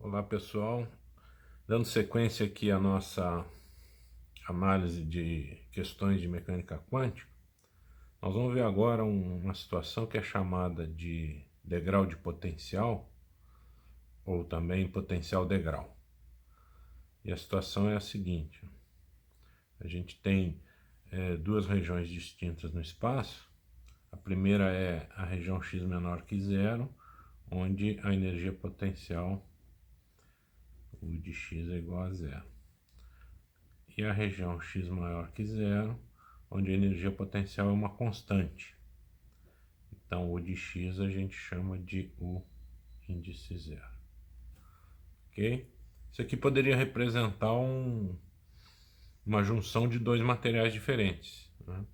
Olá pessoal, dando sequência aqui à nossa análise de questões de mecânica quântica, nós vamos ver agora uma situação que é chamada de degrau de potencial, ou também potencial degrau. E a situação é a seguinte: a gente tem duas regiões distintas no espaço. A primeira é a região x menor que zero, onde a energia potencial, U de x, é igual a zero. E a região x maior que zero, onde a energia potencial é uma constante. Então, U de x a gente chama de U índice zero. Ok? Isso aqui poderia representar uma junção de dois materiais diferentes, né?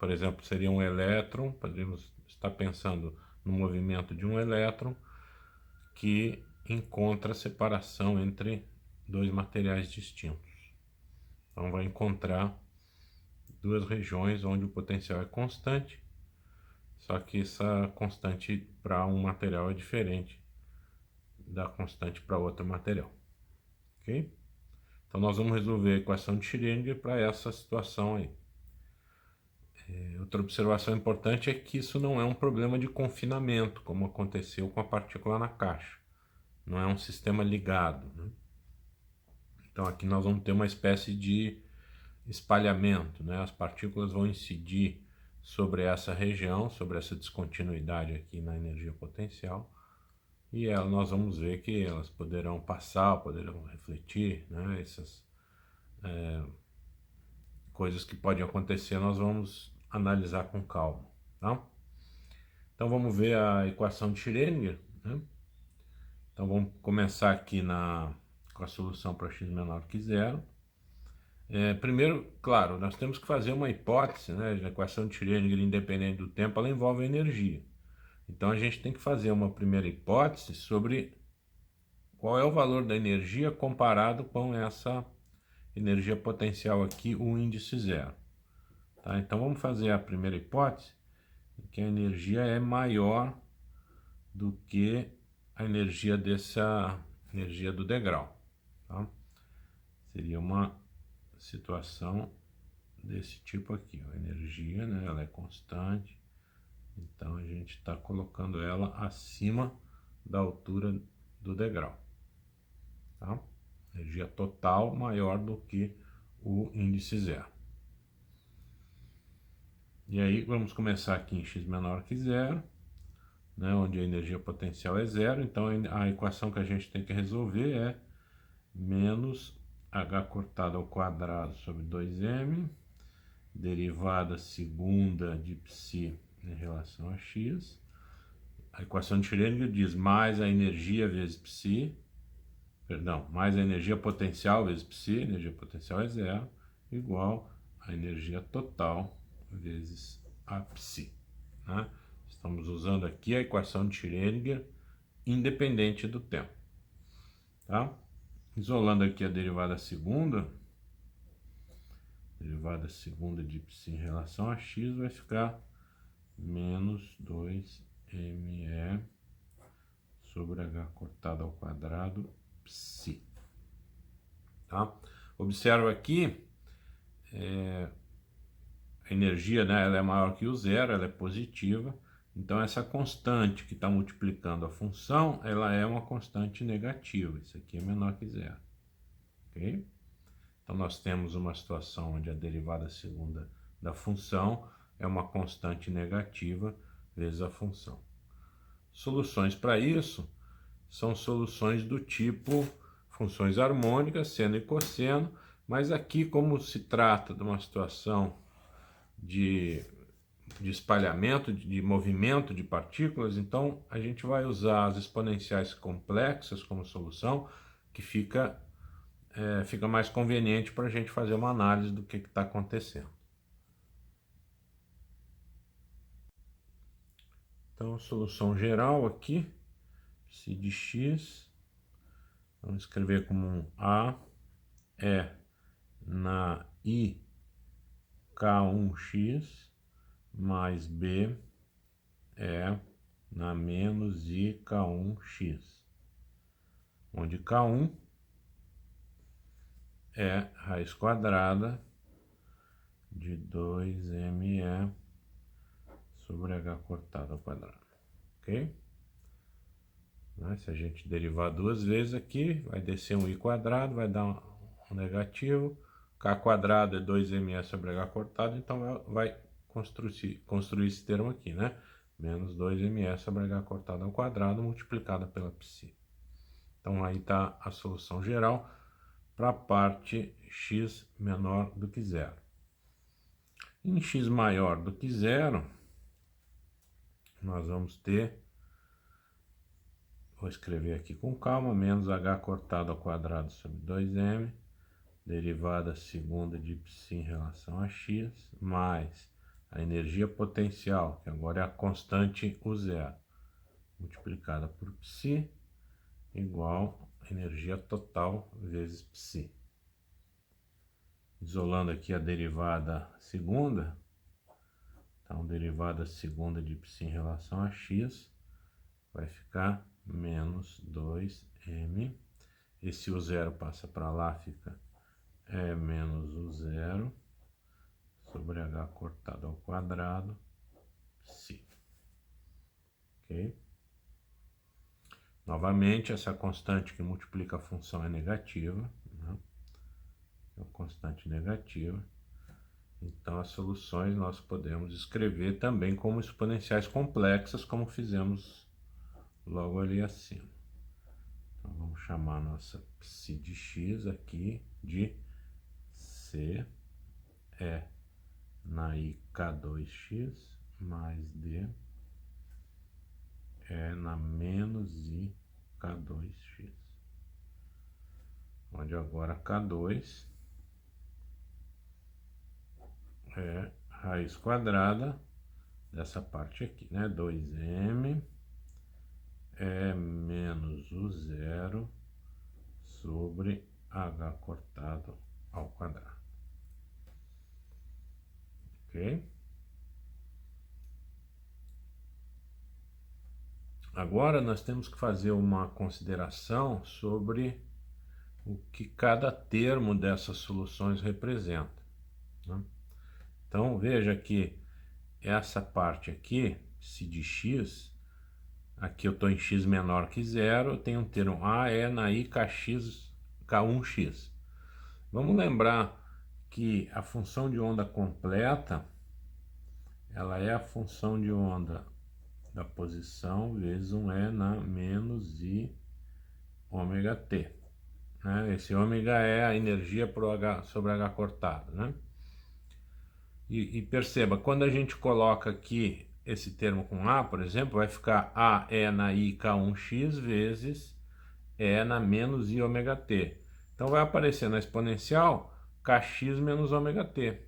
Por exemplo, seria um elétron, poderíamos estar pensando no movimento de um elétron que encontra a separação entre dois materiais distintos. Então vai encontrar duas regiões onde o potencial é constante, só que essa constante para um material é diferente da constante para outro material. Ok? Então nós vamos resolver a equação de Schrödinger para essa situação aí. Outra observação importante é que isso não é um problema de confinamento, como aconteceu com a partícula na caixa. Não é um sistema ligado, né? Então aqui nós vamos ter uma espécie de espalhamento, né? As partículas vão incidir sobre essa região, sobre essa descontinuidade aqui na energia potencial, e nós vamos ver que elas poderão passar, poderão refletir, né? Essas coisas que podem acontecer nós vamos analisar com calma, tá? Então vamos ver a equação de Schrödinger, né? Então vamos começar aqui com a solução para x menor que zero. Primeiro, claro, nós temos que fazer uma hipótese, né? A equação de Schrödinger, independente do tempo, ela envolve energia. Então a gente tem que fazer uma primeira hipótese sobre qual é o valor da energia comparado com essa energia potencial aqui, o índice zero. Tá? Então vamos fazer a primeira hipótese, que a energia é maior do que a energia energia do degrau. Tá? Seria uma situação desse tipo aqui, a energia, né, ela é constante, então a gente está colocando ela acima da altura do degrau, tá? Energia total maior do que o índice zero. E aí vamos começar aqui em x menor que zero, né, onde a energia potencial é zero. Então a equação que a gente tem que resolver é menos h cortado ao quadrado sobre 2m, derivada segunda de psi em relação a x. A equação de Schrödinger diz mais a energia vezes psi, mais a energia potencial vezes psi, energia potencial é zero, igual a energia total vezes a psi, né? Estamos usando aqui a equação de Schrödinger independente do tempo, tá? Isolando aqui a derivada segunda de psi em relação a x vai ficar menos 2me sobre h cortado ao quadrado psi. Tá? Observa aqui, a energia, né, ela é maior que o zero, ela é positiva, então essa constante que está multiplicando a função, ela é uma constante negativa, isso aqui é menor que zero. Ok? Então nós temos uma situação onde a derivada segunda da função é uma constante negativa vezes a função. Soluções para isso são soluções do tipo funções harmônicas, seno e cosseno, mas aqui, como se trata de uma situação de espalhamento, de movimento de partículas, então a gente vai usar as exponenciais complexas como solução, que fica mais conveniente para a gente fazer uma análise do que está acontecendo. Então, solução geral aqui, psi de x, vamos escrever como um A é na I K1x mais B é na menos I K1x. onde K1 é raiz quadrada de 2ME sobre H cortado ao quadrado, ok? Se a gente derivar duas vezes aqui, vai descer um I quadrado, vai dar um negativo, K quadrado é 2ME sobre H cortado, então vai construir esse termo aqui, né? Menos 2ME sobre H cortado ao quadrado multiplicado pela π. Então aí está a solução geral para a parte x menor do que zero. Em x maior do que zero, nós vamos ter, vou escrever aqui com calma, menos h cortado ao quadrado sobre 2m, derivada segunda de π em relação a x, mais a energia potencial, que agora é a constante U0, multiplicada por π, igual a energia total vezes π. Isolando aqui a derivada segunda, então derivada segunda de π em relação a x, vai ficar menos 2m. Esse U0 passa para lá, fica menos U0 sobre h cortado ao quadrado, π. Ok? Novamente, essa constante que multiplica a função é negativa, né? É uma constante negativa. Então, as soluções nós podemos escrever também como exponenciais complexas, como fizemos logo ali acima. Então, vamos chamar a nossa π de x aqui de C na I K2x mais D na menos I K2x. Onde agora K2 é raiz quadrada dessa parte aqui, né? 2m é menos U0 sobre h cortado ao quadrado. Ok? Agora nós temos que fazer uma consideração sobre o que cada termo dessas soluções representa, né? Então veja que essa parte aqui, π de x, aqui eu estou em x menor que zero, eu tenho um termo A é na I K1x. Vamos lembrar que a função de onda completa, ela é a função de onda da posição vezes um E na menos I ômega t. Né? Esse ômega é a energia por H, sobre H cortado, né? E perceba, quando a gente coloca aqui esse termo com A, por exemplo, vai ficar A é na I K1x vezes E na menos I ômega t. Então vai aparecer na exponencial Kx menos ômega t,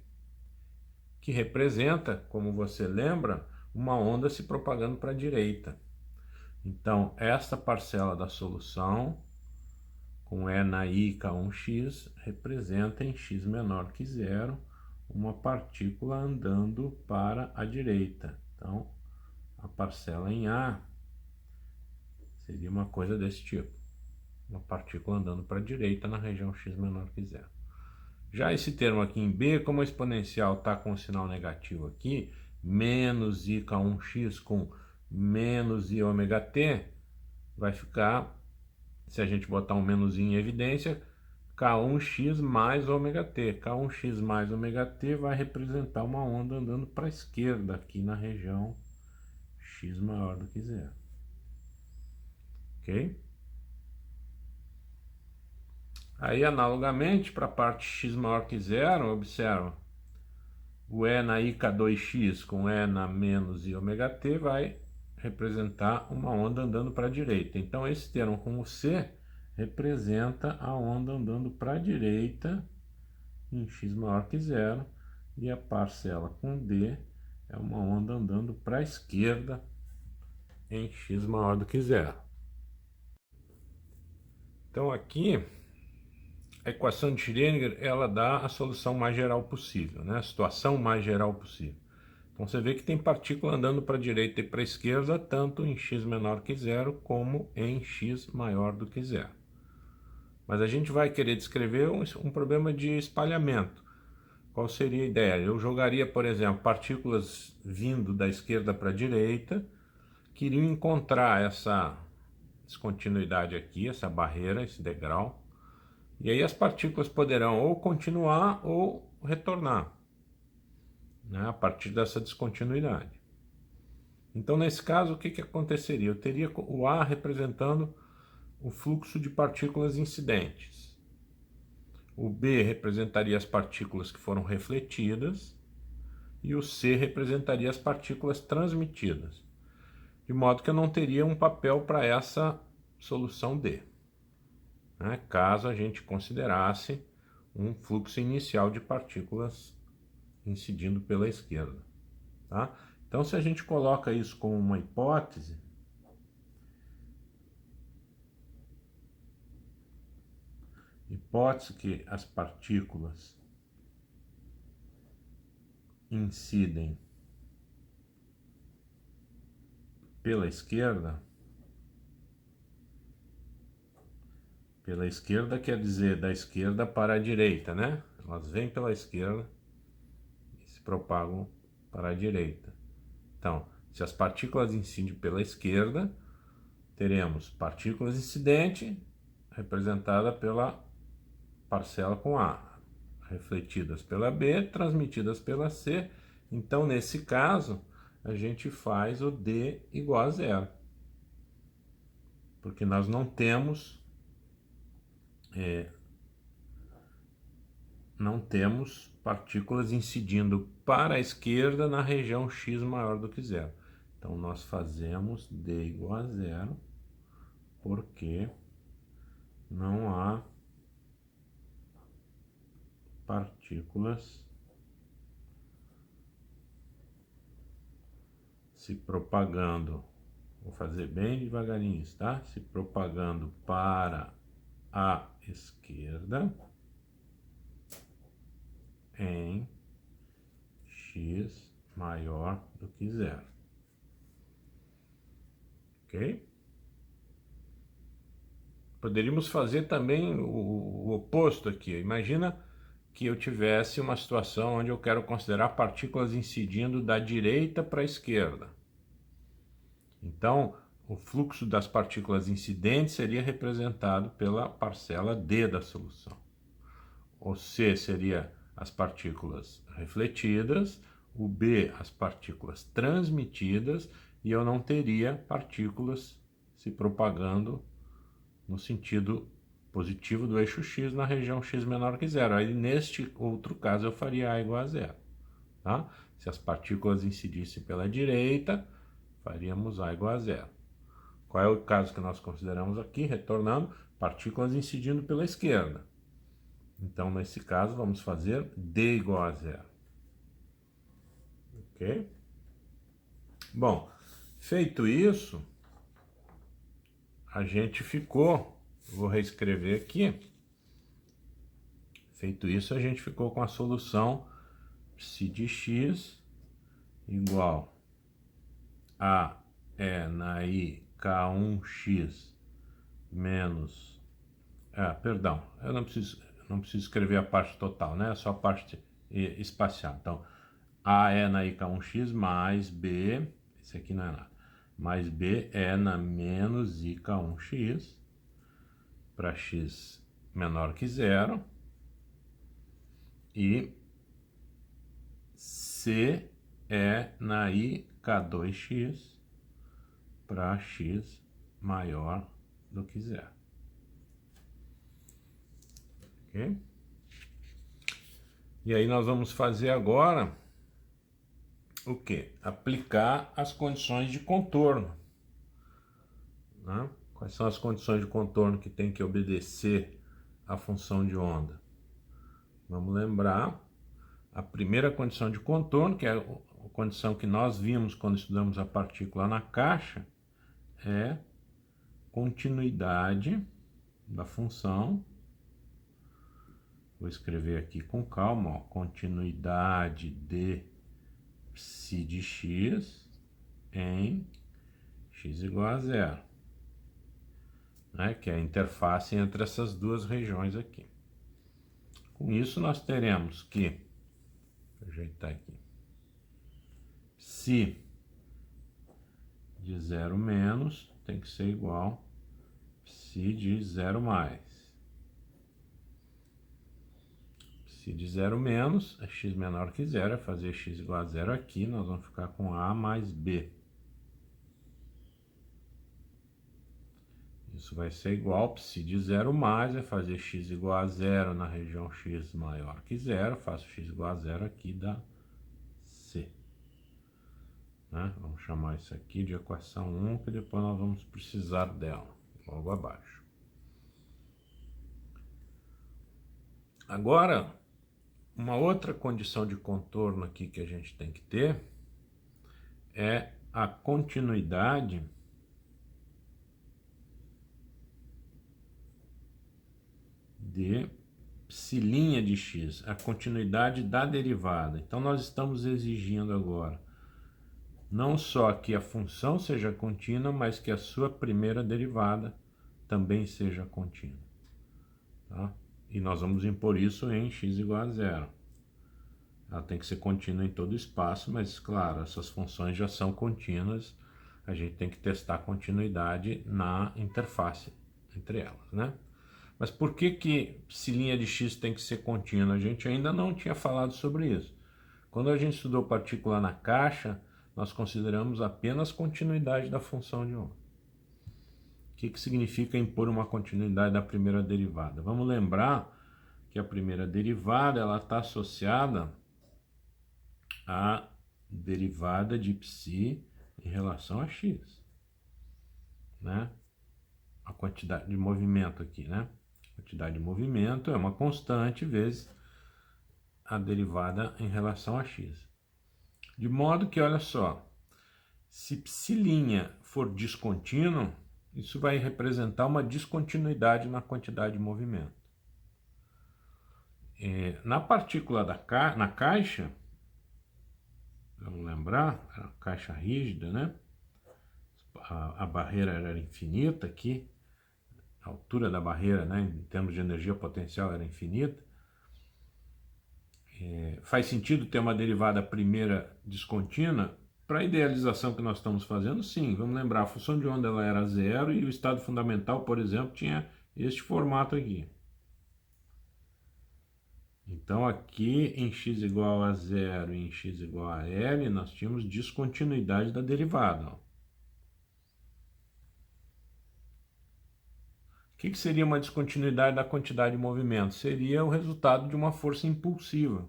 que representa, como você lembra, uma onda se propagando para a direita. Então, esta parcela da solução, com E na I K1x, representa em x menor que zero, uma partícula andando para a direita. Então, a parcela em A seria uma coisa desse tipo. Uma partícula andando para a direita na região x menor que zero. Já esse termo aqui em B, como a exponencial está com o sinal negativo aqui, menos I K1x com menos I ômega t, vai ficar, se a gente botar um menos em evidência, K1x mais ômega t. K1x mais ômega t vai representar uma onda andando para a esquerda aqui na região x maior do que zero. Ok? Aí, analogamente, para a parte x maior que zero, observa, o E na I K2x com E na menos I ômega t vai representar uma onda andando para a direita. Então, esse termo com o C representa a onda andando para a direita em x maior que zero, e a parcela com D é uma onda andando para a esquerda em x maior do que zero. Então aqui a equação de Schrödinger, ela dá a solução mais geral possível, né? A situação mais geral possível. Então você vê que tem partícula andando para a direita e para a esquerda, tanto em x menor que zero como em x maior do que zero. Mas a gente vai querer descrever um problema de espalhamento. Qual seria a ideia? Eu jogaria, por exemplo, partículas vindo da esquerda para a direita, que iriam encontrar essa descontinuidade aqui, essa barreira, esse degrau, e aí as partículas poderão ou continuar ou retornar, né, a partir dessa descontinuidade. Então, nesse caso, o que aconteceria? Eu teria o A representando o fluxo de partículas incidentes. O B representaria as partículas que foram refletidas e o C representaria as partículas transmitidas. De modo que eu não teria um papel para essa solução D, né, caso a gente considerasse um fluxo inicial de partículas incidindo pela esquerda. Tá? Então, se a gente coloca isso como uma hipótese, que as partículas incidem pela esquerda quer dizer da esquerda para a direita, né? Elas vêm pela esquerda e se propagam para a direita. Então, se as partículas incidem pela esquerda, teremos partículas incidentes representada pela parcela com A, refletidas pela B, transmitidas pela C. Então, nesse caso, a gente faz o D igual a zero, porque nós não temos partículas incidindo para a esquerda na região x maior do que zero. Então, nós fazemos D igual a zero, porque não há partículas se propagando, vou fazer bem devagarinho, tá? Se propagando para a esquerda em x maior do que zero. Ok? Poderíamos fazer também o oposto aqui. Imagina que eu tivesse uma situação onde eu quero considerar partículas incidindo da direita para a esquerda. Então, o fluxo das partículas incidentes seria representado pela parcela D da solução. O C seria as partículas refletidas, o B as partículas transmitidas, e eu não teria partículas se propagando no sentido positivo do eixo x na região x menor que zero. Aí, neste outro caso, eu faria A igual a zero. Tá? Se as partículas incidissem pela direita, faríamos A igual a zero. Qual é o caso que nós consideramos aqui? Retornando, partículas incidindo pela esquerda. Então, nesse caso, vamos fazer D igual a zero. Ok? Bom, feito isso, a gente ficou, vou reescrever aqui. Feito isso, a gente ficou com a solução psi de x igual a E na i k1x menos... perdão, eu não preciso escrever a parte total, né? É só a parte espacial. Então, A é na i k1x mais B, esse aqui não é nada, mais B é na menos i k1x para x menor que zero, e C é na i k2x para x maior do que zero. Ok? E aí nós vamos fazer agora o que? Aplicar as condições de contorno, né? Quais são as condições de contorno que tem que obedecer à função de onda? Vamos lembrar a primeira condição de contorno, que é a condição que nós vimos quando estudamos a partícula na caixa, é continuidade da função. Vou escrever aqui com calma, ó, continuidade de psi de x em x igual a zero. né, que é a interface entre essas duas regiões aqui. Com isso, nós teremos que, vou ajeitar aqui, psi de 0 menos tem que ser igual psi de 0 mais. Psi de 0 menos é x menor que 0, é fazer x igual a 0 aqui, nós vamos ficar com a mais b. Isso vai ser igual, psi de 0 mais, é fazer x igual a 0 na região x maior que 0, faço x igual a 0 aqui, dá c. Né? Vamos chamar isso aqui de equação 1, que depois nós vamos precisar dela, logo abaixo. Agora, uma outra condição de contorno aqui que a gente tem que ter é a continuidade de psi' de x, a continuidade da derivada. Então, nós estamos exigindo agora não só que a função seja contínua, mas que a sua primeira derivada também seja contínua. Tá? E nós vamos impor isso em x igual a 0. Ela tem que ser contínua em todo o espaço, mas, claro, essas funções já são contínuas, a gente tem que testar a continuidade na interface entre elas, né? Mas por que psi' de x tem que ser contínua? A gente ainda não tinha falado sobre isso. Quando a gente estudou partícula na caixa, nós consideramos apenas continuidade da função de onda. O que significa impor uma continuidade da primeira derivada? Vamos lembrar que a primeira derivada ela está associada à derivada de psi em relação a x, né? A quantidade de movimento aqui, né? A quantidade de movimento é uma constante vezes a derivada em relação a x. De modo que, olha só, se psi' for descontínuo, isso vai representar uma descontinuidade na quantidade de movimento. Na partícula na caixa, vamos lembrar, era uma caixa rígida, né? A barreira era infinita aqui, a altura da barreira, né, em termos de energia potencial, era infinita. Faz sentido ter uma derivada primeira descontínua? Para a idealização que nós estamos fazendo, sim. Vamos lembrar, a função de onda ela era zero e o estado fundamental, por exemplo, tinha este formato aqui. Então, aqui em x igual a 0 e em x igual a L, nós tínhamos descontinuidade da derivada. O que seria uma descontinuidade da quantidade de movimento? Seria o resultado de uma força impulsiva.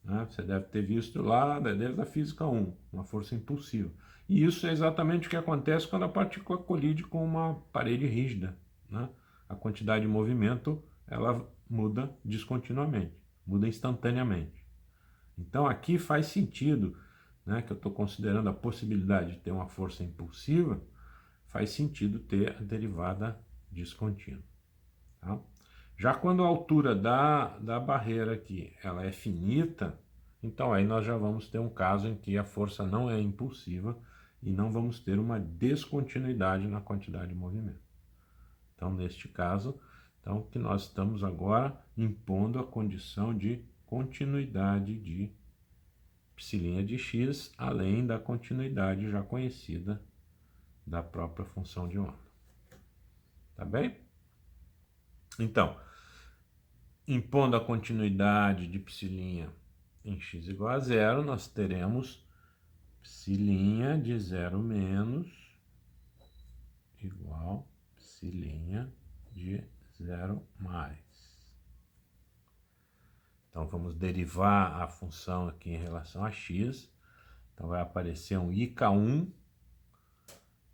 Né? Você deve ter visto lá, desde a física 1, uma força impulsiva. E isso é exatamente o que acontece quando a partícula colide com uma parede rígida. Né? A quantidade de movimento ela muda descontinuamente, muda instantaneamente. Então aqui faz sentido, né, que eu estou considerando a possibilidade de ter uma força impulsiva, faz sentido ter a derivada descontínua. Tá? Já quando a altura da barreira aqui ela é finita, então aí nós já vamos ter um caso em que a força não é impulsiva e não vamos ter uma descontinuidade na quantidade de movimento. Então, neste caso, então, que nós estamos agora impondo a condição de continuidade de psi' de x, além da continuidade já conhecida da própria função de onda. Tá bem? Então, impondo a continuidade de psi' em x igual a 0, nós teremos psi' de 0 menos igual psi' de 0 mais. Então, vamos derivar a função aqui em relação a x. Então, vai aparecer um IK1,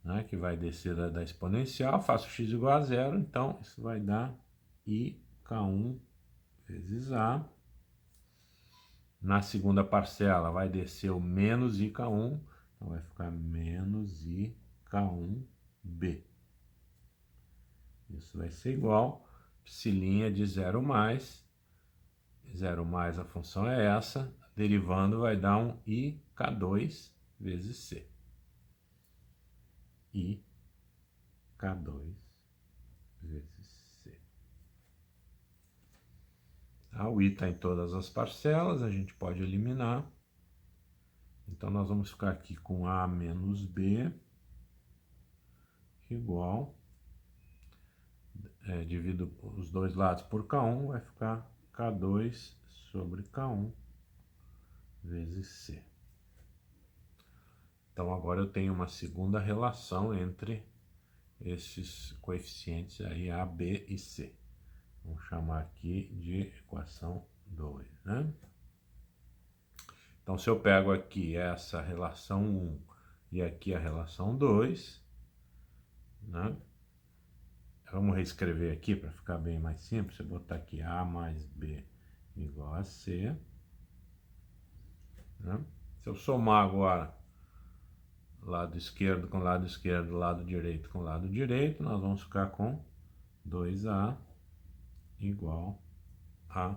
né, que vai descer da exponencial. Faço x igual a 0, então isso vai dar IK1 vezes A. Na segunda parcela vai descer o menos IK1, então vai ficar menos IK1B. Isso vai ser igual psi' de 0 mais. 0 mais a função é essa, derivando vai dar um IK2 vezes C. IK2 vezes C. O I está em todas as parcelas, a gente pode eliminar. Então, nós vamos ficar aqui com A menos B igual, divido os dois lados por K1, vai ficar K2 sobre K1 vezes C. Então, agora eu tenho uma segunda relação entre esses coeficientes aí, A, B e C. Vamos chamar aqui de equação 2, né? Então, se eu pego aqui essa relação 1 e aqui a relação 2, né? Vamos reescrever aqui para ficar bem mais simples. Eu vou botar aqui A mais B igual a C, né? Se eu somar agora lado esquerdo com lado esquerdo, lado direito com lado direito, nós vamos ficar com 2A igual a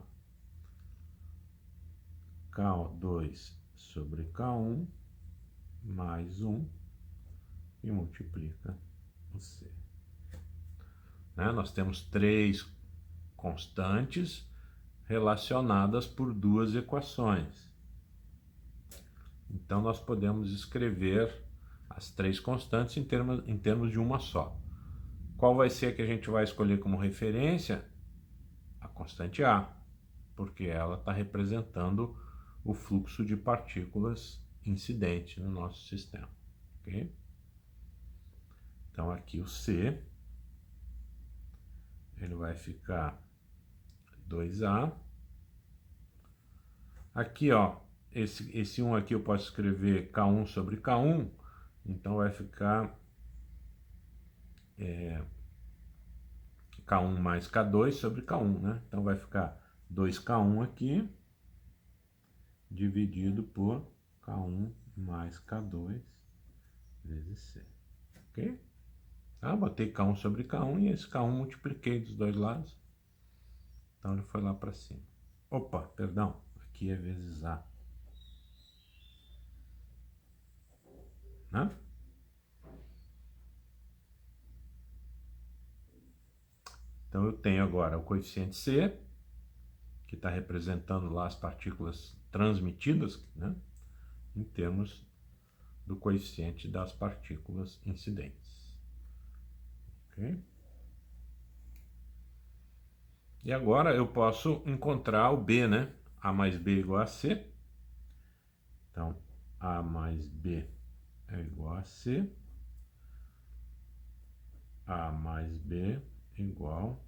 K2 sobre K1 mais 1 e multiplica o C. Né? Nós temos três constantes relacionadas por duas equações. Então, nós podemos escrever as três constantes em termos de uma só. Qual vai ser a que a gente vai escolher como referência? A constante A, porque ela está representando o fluxo de partículas incidente no nosso sistema. Okay? Então, aqui o C, ele vai ficar 2A. Aqui, ó, esse 1 aqui eu posso escrever K1 sobre K1, então vai ficar K1 mais K2 sobre K1, né? Então vai ficar 2K1 aqui, dividido por K1 mais K2 vezes C. Ok? Botei K1 sobre K1 e esse K1 multipliquei dos dois lados. Então ele foi lá para cima. Opa, perdão, aqui é vezes A. Né? Então eu tenho agora o coeficiente C, que está representando lá as partículas transmitidas, né, em termos do coeficiente das partículas incidentes. Okay? E agora eu posso encontrar o B, né? A mais B igual a C. Então, A mais B é igual a C. A mais B igual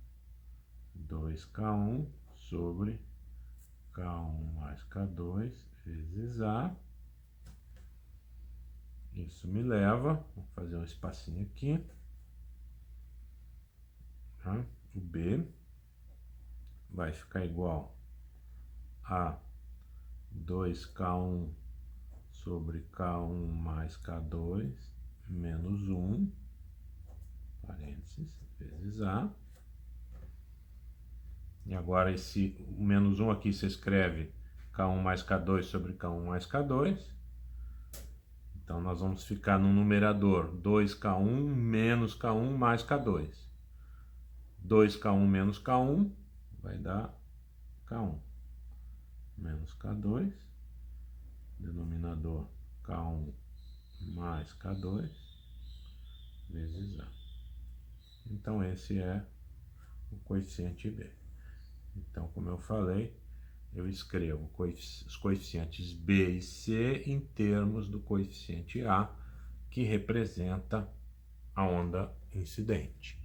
2K1 sobre K1 mais K2 vezes A. Isso me leva, vou fazer um espacinho aqui, tá? O B vai ficar igual a 2K1 sobre K1 mais K2 menos 1, parênteses, vezes A. E agora o menos 1 aqui se escreve K1 mais K2 sobre K1 mais K2. Então, nós vamos ficar no numerador 2K1 menos K1 mais K2. 2K1 menos K1 vai dar K1 menos K2. Denominador K1 mais K2 vezes A. Então, esse é o coeficiente B. Então, como eu falei, eu escrevo os coeficientes B e C em termos do coeficiente A, que representa a onda incidente.